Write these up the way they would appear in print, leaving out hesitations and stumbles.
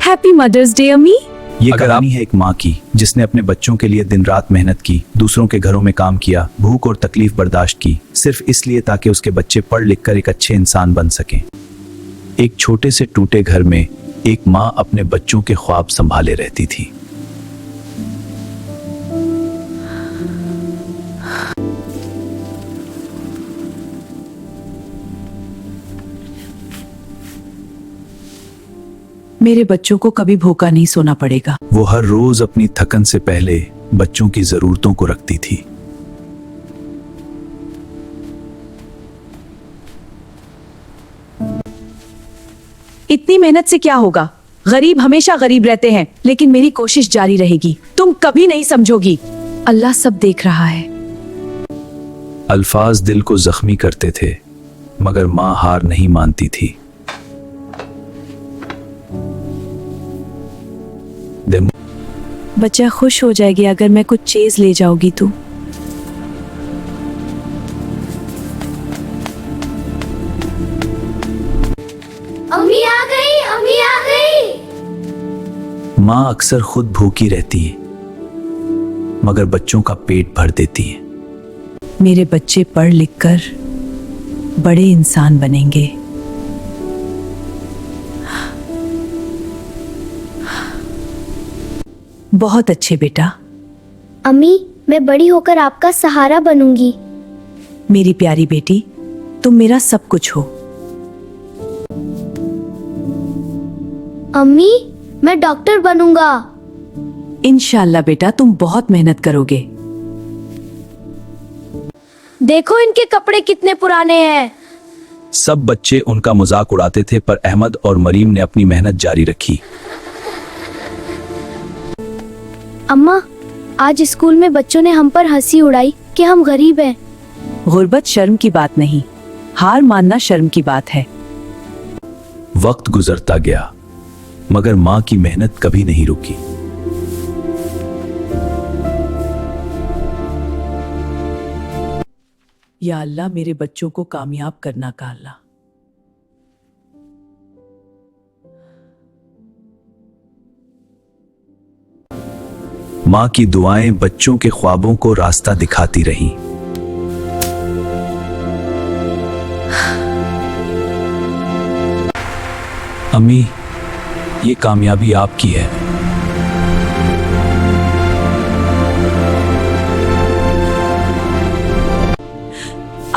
Happy mother's day अम्मी। ये कहानी है एक माँ की जिसने अपने बच्चों के लिए दिन रात मेहनत की, दूसरों के घरों में काम किया, भूख और तकलीफ बर्दाश्त की, सिर्फ इसलिए ताकि उसके बच्चे पढ़ लिख कर एक अच्छे इंसान बन सकें। एक छोटे से टूटे घर में एक माँ अपने बच्चों के ख्वाब संभाले रहती थी। मेरे बच्चों को कभी भूखा नहीं सोना पड़ेगा। वो हर रोज अपनी थकन से पहले बच्चों की जरूरतों को रखती थी। इतनी मेहनत से क्या होगा? गरीब हमेशा गरीब रहते हैं, लेकिन मेरी कोशिश जारी रहेगी। तुम कभी नहीं समझोगी। अल्लाह सब देख रहा है। अल्फाज दिल को जख्मी करते थे, मगर माँ हार नहीं मानती थी। बच्चा खुश हो जाएगी अगर मैं कुछ चीज ले जाऊंगी तो। अम्मी आ गई, अम्मी आ गई। माँ अक्सर खुद भूखी रहती है, मगर बच्चों का पेट भर देती है। मेरे बच्चे पढ़ लिख कर बड़े इंसान बनेंगे। बहुत अच्छे बेटा। अम्मी, मैं बड़ी होकर आपका सहारा बनूंगी। मेरी प्यारी बेटी, तुम मेरा सब कुछ हो। अम्मी, मैं डॉक्टर बनूंगा। इंशाल्लाह बेटा, तुम बहुत मेहनत करोगे। देखो इनके कपड़े कितने पुराने हैं। सब बच्चे उनका मजाक उड़ाते थे, पर अहमद और मरीम ने अपनी मेहनत जारी रखी। अम्मा, आज स्कूल में बच्चों ने हम पर हंसी उड़ाई कि हम गरीब हैं। गुर्बत शर्म की बात नहीं, हार मानना शर्म की बात है। वक्त गुजरता गया, मगर माँ की मेहनत कभी नहीं रुकी। या अल्लाह, मेरे बच्चों को कामयाब करना का अल्लाह। माँ की दुआएं बच्चों के ख्वाबों को रास्ता दिखाती रहीं। अम्मी, ये कामयाबी आपकी है।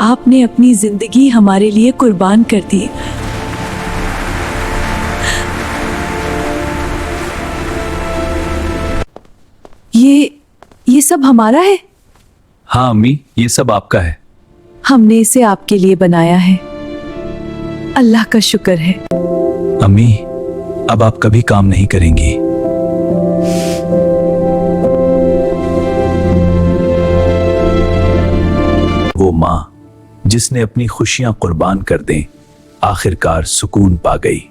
आपने अपनी जिंदगी हमारे लिए कुर्बान कर दी। ये सब हमारा है। हाँ अम्मी, ये सब आपका है। हमने इसे आपके लिए बनाया है। अल्लाह का शुक्र है। अम्मी, अब आप कभी काम नहीं करेंगी। वो माँ जिसने अपनी खुशियां कुर्बान कर दें, आखिरकार सुकून पा गई।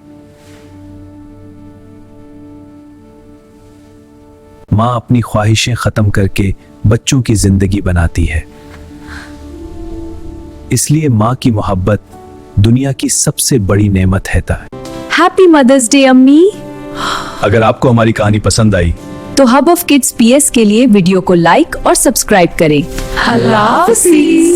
माँ अपनी ख्वाहिशें खत्म करके बच्चों की जिंदगी बनाती है। इसलिए माँ की मोहब्बत दुनिया की सबसे बड़ी नेमत है। हैप्पी मदर्स डे अम्मी। अगर आपको हमारी कहानी पसंद आई तो हब ऑफ किड्स पीएस के लिए वीडियो को लाइक और सब्सक्राइब करें। अल्लाह हाफ़िज़।